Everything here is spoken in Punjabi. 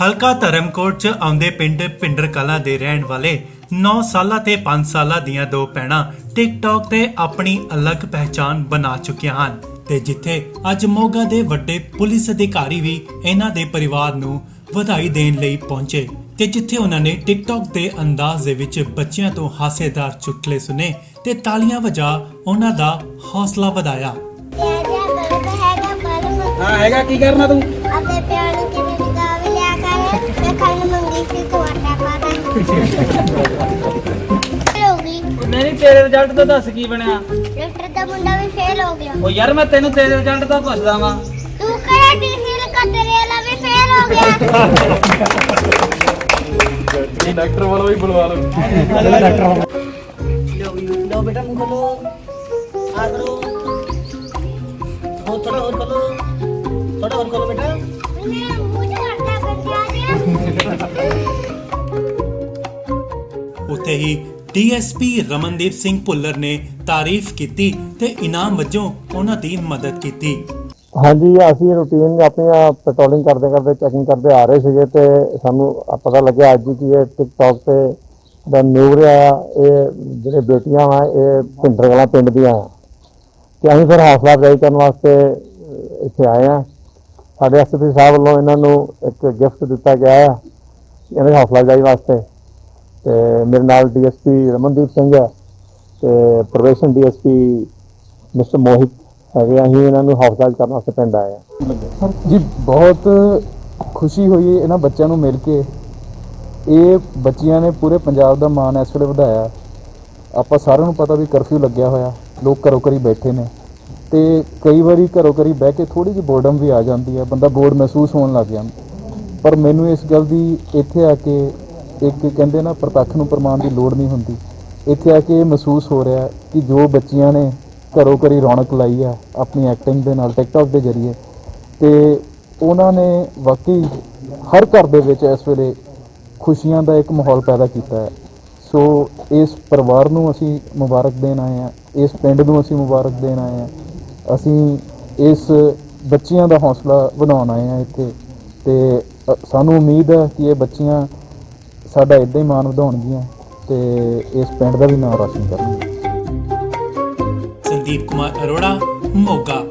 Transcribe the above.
ਹਲਕਾ ਧਰਮਕੋਟ ਚ ਆਉਂਦੇ ਪਿੰਡ ਭਿੰਡਰ ਕਲਾਂ ਦੇ ਰਹਿਣ ਵਾਲੇ 9 ਸਾਲਾਂ ਤੇ 5 ਸਾਲਾਂ ਦੀਆਂ ਦੋ ਭੈਣਾਂ ਟਿਕਟੌਕ ਤੇ ਆਪਣੀ ਅਲੱਗ ਪਹਿਚਾਨ ਬਣਾ ਚੁੱਕੀਆਂ ਹਨ ਤੇ ਜਿੱਥੇ ਅੱਜ ਮੋਗਾ ਦੇ ਵੱਡੇ ਪੁਲਿਸ ਅਧਿਕਾਰੀ ਵੀ ਇਹਨਾਂ ਦੇ ਪਰਿਵਾਰ ਨੂੰ ਵਧਾਈ ਦੇਣ ਲਈ ਪਹੁੰਚੇ ਤੇ ਜਿੱਥੇ ਉਹਨਾਂ ਨੇ ਟਿਕਟੌਕ ਦੇ ਅੰਦਾਜ਼ ਦੇ ਵਿੱਚ ਬੱਚਿਆਂ ਤੋਂ ਹਾਸੇਦਾਰ ਚੁਟਕਲੇ ਸੁਨੇ ਤੇ ਤਾਲੀਆਂ ਵਜਾ ਉਹਨਾਂ ਦਾ ਹੌਸਲਾ ਵਧਾਇਆ। हाँ हैगा की करना तू अपने प्यार की गाँव लिया कर मैं खाने मंगी सी तो आटा पाता होगी नहीं तेरे रिजल्ट तो दस की बनया डॉक्टर का मुंडा भी फेल हो गया ओ यार मैं तेनू तेरे रिजल्ट तो पुछदा वां तू करा टीसी का तेरे वाला भी फेल हो गया ये डॉक्टर वाला भी बुलवा लो लो बेटा मुंह खोलो आ करो थोड़ा और खोलो बेटा मुझे आटा बन गया ਉੱਥੇ ਹੀ ਡੀਐਸਪੀ ਰਮਨਦੀਪ ਸਿੰਘ ਭੁੱਲਰ ਨੇ ਤਾਰੀਫ ਕੀਤੀ ਤੇ ਇਨਾਮ ਵਜੋਂ ਉਹਨਾਂ ਦੀ ਮਦਦ ਕੀਤੀ। ਹਾਂਜੀ, ਅਸੀਂ ਰੂਟੀਨ ਆਪਣੀਆਂ ਪੈਟਰੋਲਿੰਗ ਕਰਦੇ ਚੈਕਿੰਗ ਕਰਦੇ ਆ ਰਹੇ ਸੀਗੇ ਤੇ ਸਾਨੂੰ ਪਤਾ ਲੱਗਿਆ ਅੱਜ ਕਿ ਇਹ ਟਿਕਟੌਕ ਤੇ ਦਾ ਨਿਊਜ਼ ਆ, ਇਹ ਜਿਹੜੇ ਬੇਟੀਆਂ ਵਾ ਇਹ ਭਿੰਡਰ ਕਲਾਂ ਪਿੰਡ ਦੀਆਂ ਆ ਤੇ ਅਸੀਂ ਫਿਰ ਹੌਸਲਾ ਅਫਜ਼ਾਈ ਕਰਨ ਵਾਸਤੇ ਇੱਥੇ ਆਏ ਆ। ਸਾਡੇ ਐਸਪੀ ਸਾਹਿਬ ਵੱਲੋਂ ਇਹਨਾਂ ਨੂੰ ਇੱਕ ਗਿਫਟ ਦਿੱਤਾ ਗਿਆ ਆ ਇਹਨਾਂ ਦੀ ਹੌਸਲਾ ਅਫਜ਼ਾਈ ਵਾਸਤੇ ਤੇ ਮੇਰੇ ਨਾਲ ਡੀਐਸਪੀ ਰਮਨਦੀਪ ਸਿੰਘ ਹੈ ਤੇ ਪ੍ਰੋਬੇਸ਼ਨ ਡੀਐਸਪੀ ਮਿਸਟਰ ਮੋਹਿਤ ਹੈਗੇ। ਅਸੀਂ ਇਹਨਾਂ ਨੂੰ ਹੌਸਲਾ ਕਰਨ ਵਾਸਤੇ ਪਿੰਡ ਆਏ ਆ ਜੀ। ਬਹੁਤ ਖੁਸ਼ੀ ਹੋਈ ਇਹਨਾਂ ਬੱਚਿਆਂ ਨੂੰ ਮਿਲ ਕੇ। ਇਹ ਬੱਚੀਆਂ ਨੇ ਪੂਰੇ ਪੰਜਾਬ ਦਾ ਮਾਣ ਇਸ ਵੇਲੇ ਵਧਾਇਆ। ਆਪਾਂ ਸਾਰਿਆਂ ਨੂੰ ਪਤਾ ਵੀ ਕਰਫਿਊ ਲੱਗਿਆ ਹੋਇਆ, ਲੋਕ ਘਰੋਂ ਘਰੀ ਬੈਠੇ ਨੇ ਤੇ ਕਈ ਵਾਰੀ ਘਰੋਂ ਘਰੀ ਬਹਿ ਕੇ ਥੋੜੀ ਜਿਹੀ ਬੋਰਡਮ ਵੀ ਆ ਜਾਂਦੀ ਹੈ, ਬੰਦਾ ਬੋਰਡ ਮਹਿਸੂਸ ਹੋਣ ਲੱਗ ਜਾਂਦਾ। ਪਰ ਮੈਨੂੰ ਇਸ ਗੱਲ ਦੀ ਇੱਥੇ ਆ ਕੇ ਇੱਕ ਕਹਿੰਦੇ ਨਾ ਪ੍ਰਤੱਖ ਨੂੰ ਪ੍ਰਮਾਣ ਦੀ ਲੋੜ ਨਹੀਂ ਹੁੰਦੀ। ਇੱਥੇ ਆ ਕੇ ਇਹ ਮਹਿਸੂਸ ਹੋ ਰਿਹਾ ਕਿ ਜੋ ਬੱਚੀਆਂ ਨੇ ਘਰੋਂ ਘਰੀ ਰੌਣਕ ਲਾਈ ਆ ਆਪਣੀ ਐਕਟਿੰਗ ਦੇ ਨਾਲ ਟਿਕਟੌਕ ਦੇ ਜ਼ਰੀਏ ਤੇ ਉਹਨਾਂ ਨੇ ਵਾਕਈ ਹਰ ਘਰ ਦੇ ਵਿੱਚ ਇਸ ਵੇਲੇ ਖੁਸ਼ੀਆਂ ਦਾ ਇੱਕ ਮਾਹੌਲ ਪੈਦਾ ਕੀਤਾ ਹੈ। ਸੋ ਇਸ ਪਰਿਵਾਰ ਨੂੰ ਅਸੀਂ ਮੁਬਾਰਕ ਦੇਣ ਆਏ ਹਾਂ, ਇਸ ਪਿੰਡ ਨੂੰ ਅਸੀਂ ਮੁਬਾਰਕ ਦੇਣ ਆਏ ਹਾਂ। ਅਸੀਂ ਇਸ ਬੱਚੀਆਂ ਦਾ ਹੌਸਲਾ ਵਧਾਉਣ ਆਏ ਹਾਂ ਇੱਥੇ ਤੇ ਸਾਨੂੰ ਉਮੀਦ ਹੈ ਕਿ ਇਹ ਬੱਚੀਆਂ ਸਾਡਾ ਇੱਦਾਂ ਹੀ ਮਾਣ ਵਧਾਉਣਗੀਆਂ ਤੇ ਇਸ ਪਿੰਡ ਦਾ ਵੀ ਨਾਮ ਰੌਸ਼ਨ ਕਰਨਗੀਆਂ। ਸੰਦੀਪ ਕੁਮਾਰ ਅਰੋੜਾ, ਮੋਗਾ।